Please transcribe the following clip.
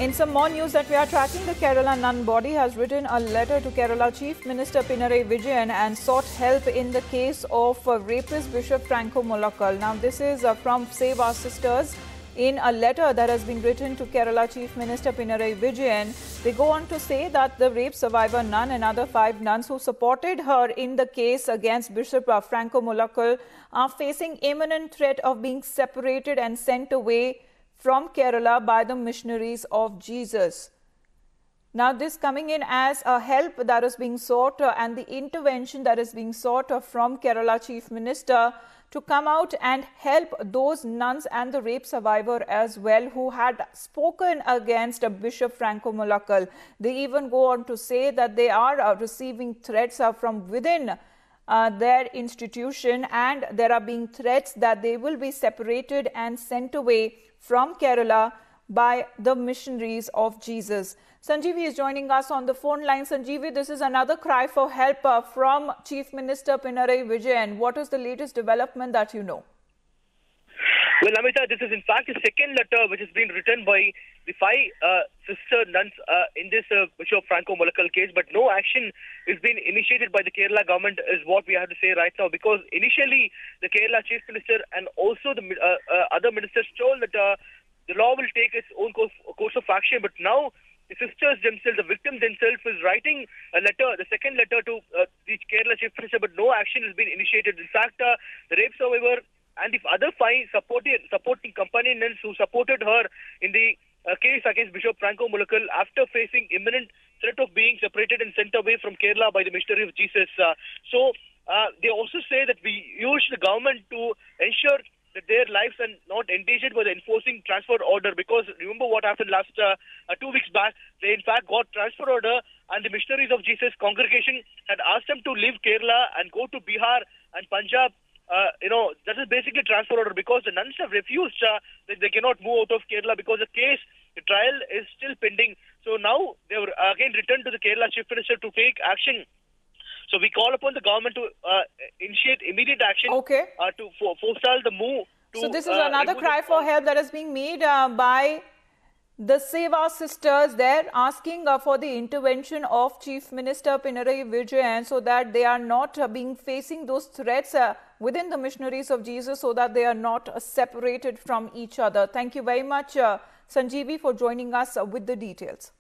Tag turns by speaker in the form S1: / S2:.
S1: In some more news that we are tracking, the Kerala Nun body has written a letter to Kerala Chief Minister Pinarayi Vijayan and sought help in the case of rapist Bishop Franco Mullakal. Now, this is from Save Our Sisters. In a letter that has been written to Kerala Chief Minister Pinarayi Vijayan, they go on to say that the rape survivor nun and other 5 nuns who supported her in the case against Bishop Franco Mullakal are facing imminent threat of being separated and sent away from Kerala by the missionaries of Jesus. Now, this coming in as a help that is being sought and the intervention that is being sought from Kerala Chief Minister to come out and help those nuns and the rape survivor as well who had spoken against Bishop Franco Mullakal. They even go on to say that they are receiving threats from within their institution, and there are being threats that they will be separated and sent away from Kerala by the missionaries of Jesus. Sanjeevi is joining us on the phone line. Sanjeevi, this is another cry for help from Chief Minister Pinarayi Vijayan. What is the latest development that you know?
S2: Well, Amita, this is in fact the second letter which has been written by the 5 sister nuns in this Bishop Franco Mullakal case, but no action is being initiated by the Kerala government is what we have to say right now, because initially the Kerala Chief Minister and also the other ministers told that the law will take its own course of action, but now the sisters themselves, the victims themselves, is writing a letter, the second letter to the Kerala Chief Minister, but no action has been initiated. In fact, the rape survivor and the other 5 supporting companion nuns who supported her in the case against Bishop Franco Mullakal after facing imminent threat of being separated and sent away from Kerala by the missionary of Jesus. They also say that we urge the government to ensure that their lives are not endangered by the enforcing transfer order, because remember what happened last 2 weeks back. They in fact got transfer order and the missionaries of Jesus congregation had asked them to leave Kerala and go to Bihar and Punjab. That is basically transfer order, because the nuns have refused that they cannot move out of Kerala because the trial is still pending. So now they were again returned to the Kerala Chief Minister to take action. So we call upon the government to initiate immediate action to forestall the move.
S1: So this is another cry for help that is being made by the Save Our Sisters. They're asking for the intervention of Chief Minister Pinarayi Vijayan so that they are not facing those threats within the missionaries of Jesus, so that they are not separated from each other. Thank you very much, Sanjeevi, for joining us with the details.